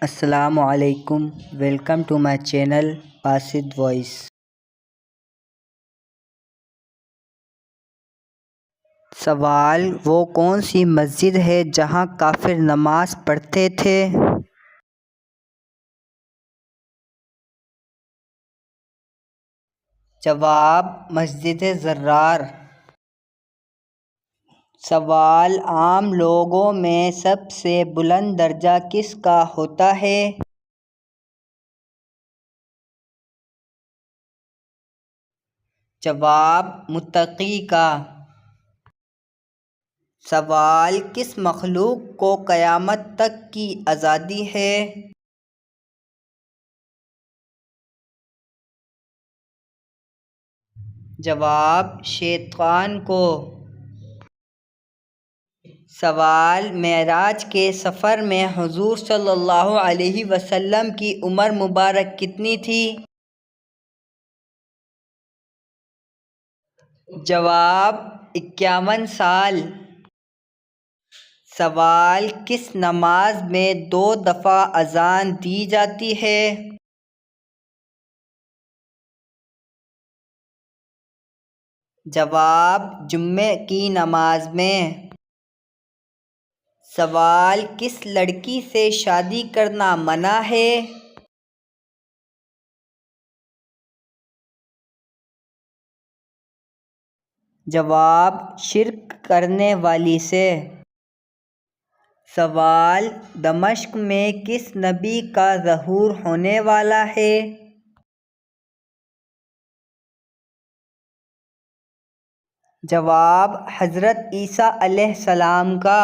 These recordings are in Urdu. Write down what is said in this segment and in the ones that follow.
السلام علیکم، welcome to my channel Basit voice. سوال: وہ کون سی مسجد ہے جہاں کافر نماز پڑھتے تھے؟ جواب: مسجد زرار۔ سوال: عام لوگوں میں سب سے بلند درجہ کس کا ہوتا ہے؟ جواب: متقی کا۔ سوال: کس مخلوق کو قیامت تک کی آزادی ہے؟ جواب: شیطان کو۔ سوال: معراج کے سفر میں حضور صلی اللہ علیہ وسلم کی عمر مبارک کتنی تھی؟ جواب: 51 سال۔ سوال: کس نماز میں 2 دفعہ اذان دی جاتی ہے؟ جواب: جمعے کی نماز میں۔ سوال: کس لڑکی سے شادی کرنا منع ہے؟ جواب: شرک کرنے والی سے۔ سوال: دمشق میں کس نبی کا ظہور ہونے والا ہے؟ جواب: حضرت عیسیٰ علیہ السلام کا۔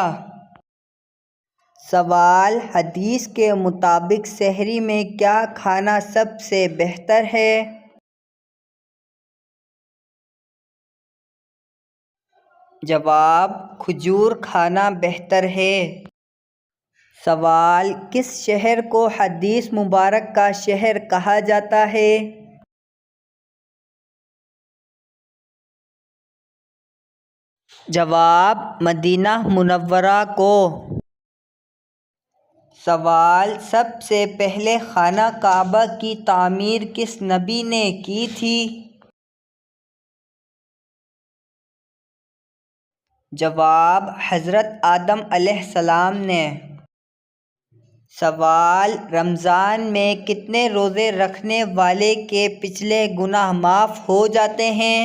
سوال: حدیث کے مطابق سحری میں کیا کھانا سب سے بہتر ہے؟ جواب: کھجور کھانا بہتر ہے۔ سوال: کس شہر کو حدیث مبارک کا شہر کہا جاتا ہے؟ جواب: مدینہ منورہ کو۔ سوال: سب سے پہلے خانہ کعبہ کی تعمیر کس نبی نے کی تھی؟ جواب: حضرت آدم علیہ السلام نے۔ سوال: رمضان میں کتنے روزے رکھنے والے کے پچھلے گناہ معاف ہو جاتے ہیں؟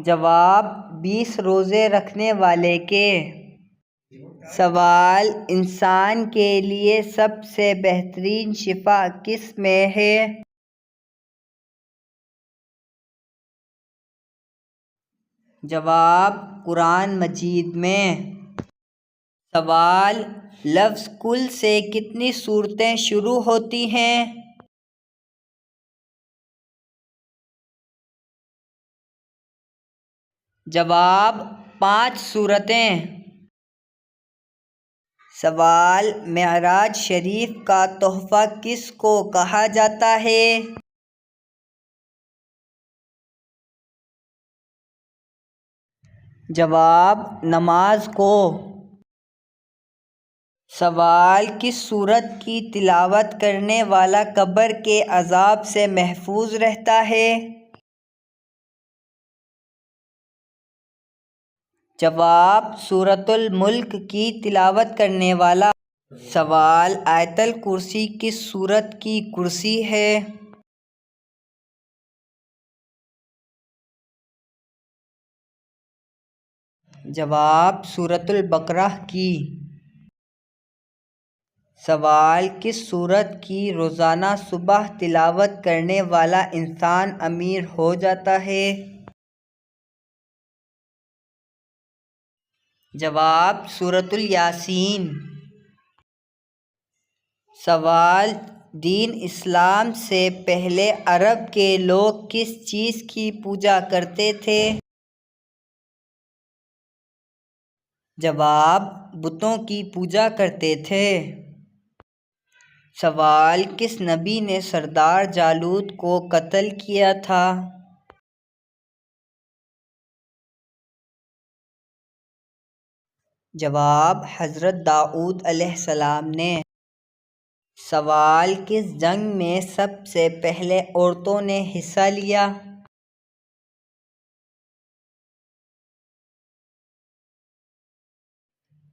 جواب: 20 روزے رکھنے والے کے۔ سوال: انسان کے لیے سب سے بہترین شفا کس میں ہے؟ جواب: قرآن مجید میں۔ سوال: لفظ کل سے کتنی صورتیں شروع ہوتی ہیں؟ جواب: 5 سورتیں۔ سوال: معراج شریف کا تحفہ کس کو کہا جاتا ہے؟ جواب: نماز کو۔ سوال: کس سورت کی تلاوت کرنے والا قبر کے عذاب سے محفوظ رہتا ہے؟ جواب: سورۃ الملک کی تلاوت کرنے والا۔ سوال: آیت الکرسی کس سورت کی کرسی ہے؟ جواب: سورۃ البقرہ کی۔ سوال: کس سورت کی روزانہ صبح تلاوت کرنے والا انسان امیر ہو جاتا ہے؟ جواب: سورۃ الیاسین۔ سوال: دین اسلام سے پہلے عرب کے لوگ کس چیز کی پوجا کرتے تھے؟ جواب: بتوں کی پوجا کرتے تھے۔ سوال: کس نبی نے سردار جالوت کو قتل کیا تھا؟ جواب: حضرت داؤد علیہ السلام نے۔ سوال: کس جنگ میں سب سے پہلے عورتوں نے حصہ لیا؟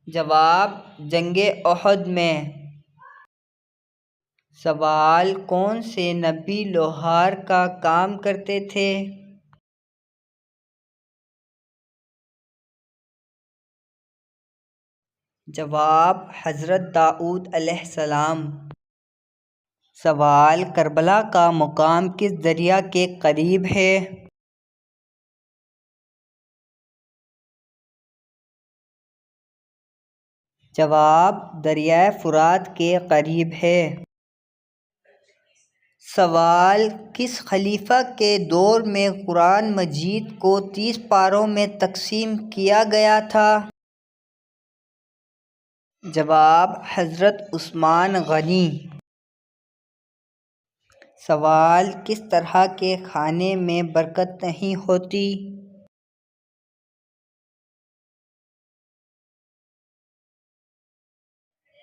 جواب: جنگ احد میں۔ سوال: کون سے نبی لوہار کا کام کرتے تھے؟ جواب: حضرت داؤد علیہ السلام۔ سوال: کربلا کا مقام کس دریا کے قریب ہے؟ جواب: دریائے فرات کے قریب ہے۔ سوال: کس خلیفہ کے دور میں قرآن مجید کو 30 پاروں میں تقسیم کیا گیا تھا؟ جواب: حضرت عثمان غنی۔ سوال: کس طرح کے کھانے میں برکت نہیں ہوتی؟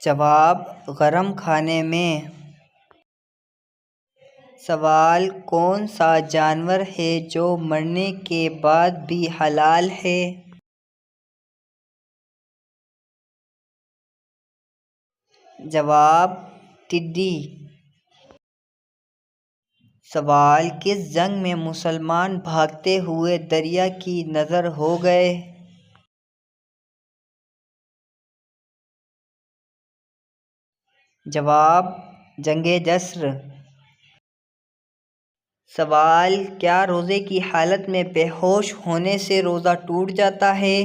جواب: گرم کھانے میں۔ سوال: کون سا جانور ہے جو مرنے کے بعد بھی حلال ہے؟ جواب: ٹڈی۔ سوال: کس جنگ میں مسلمان بھاگتے ہوئے دریا کی نذر ہو گئے؟ جواب: جنگ جسر۔ سوال: کیا روزے کی حالت میں بے ہوش ہونے سے روزہ ٹوٹ جاتا ہے؟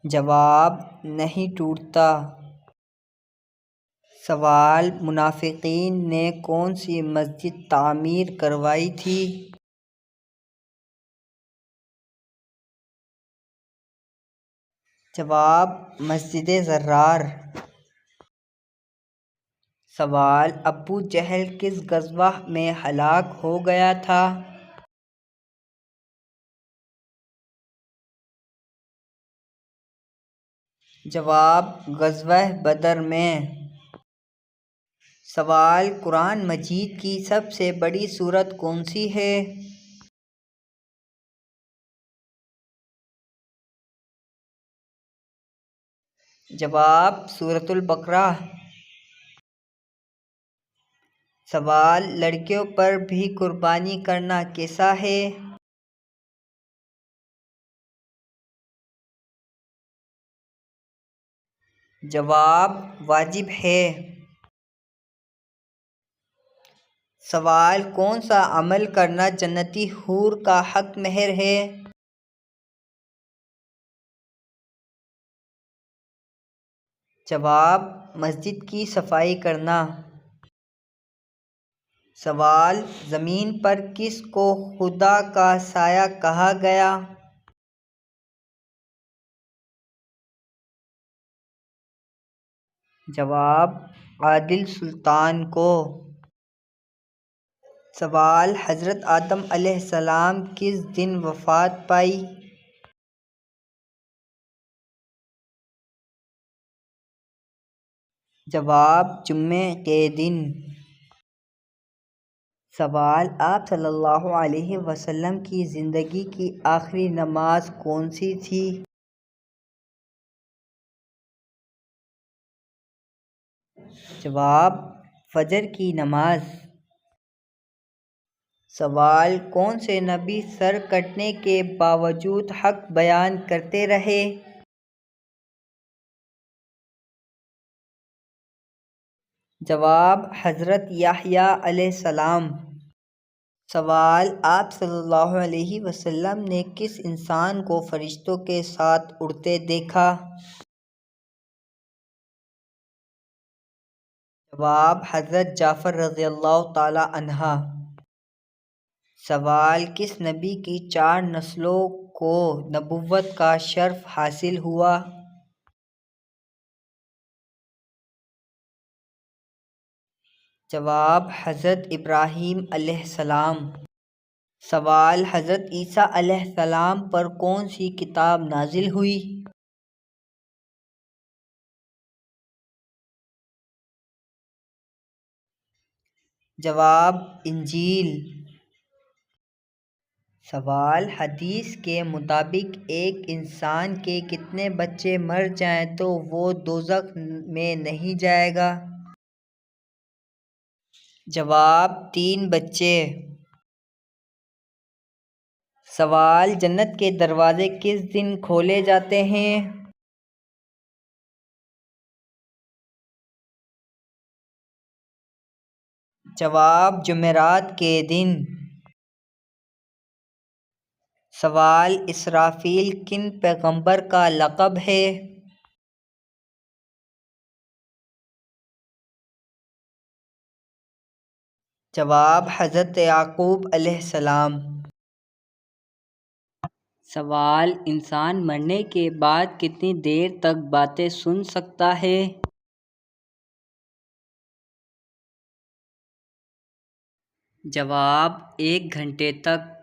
جواب: نہیں ٹوٹتا۔ سوال: منافقین نے کون سی مسجد تعمیر کروائی تھی؟ جواب: مسجد ضرار۔ سوال: ابو جہل کس غزوہ میں ہلاک ہو گیا تھا؟ جواب: غزوہ بدر میں۔ سوال: قرآن مجید کی سب سے بڑی سورت کون سی ہے؟ جواب: سورۃ البقرہ۔ سوال: لڑکیوں پر بھی قربانی کرنا کیسا ہے؟ جواب: واجب ہے۔ سوال: کون سا عمل کرنا جنتی حور کا حق مہر ہے؟ جواب: مسجد کی صفائی کرنا۔ سوال: زمین پر کس کو خدا کا سایہ کہا گیا؟ جواب: عادل سلطان کو۔ سوال: حضرت آدم علیہ السلام کس دن وفات پائی؟ جواب: جمعے کے دن۔ سوال: آپ صلی اللہ علیہ وسلم کی زندگی کی آخری نماز کون سی تھی؟ جواب: فجر کی نماز۔ سوال: کون سے نبی سر کٹنے کے باوجود حق بیان کرتے رہے؟ جواب: حضرت یحییٰ علیہ السلام۔ سوال: آپ صلی اللہ علیہ وسلم نے کس انسان کو فرشتوں کے ساتھ اڑتے دیکھا؟ جواب: حضرت جعفر رضی اللہ تعالی عنہ۔ سوال: کس نبی کی 4 نسلوں کو نبوت کا شرف حاصل ہوا؟ جواب: حضرت ابراہیم علیہ السلام۔ سوال: حضرت عیسیٰ علیہ السلام پر کون سی کتاب نازل ہوئی؟ جواب: انجیل۔ سوال: حدیث کے مطابق ایک انسان کے کتنے بچے مر جائیں تو وہ دوزخ میں نہیں جائے گا؟ جواب: 3 بچے۔ سوال: جنت کے دروازے کس دن کھولے جاتے ہیں؟ جواب: جمعرات کے دن۔ سوال: اسرافیل کن پیغمبر کا لقب ہے؟ جواب: حضرت یعقوب علیہ السلام۔ سوال: انسان مرنے کے بعد کتنی دیر تک باتیں سن سکتا ہے؟ جواب: 1 گھنٹے تک۔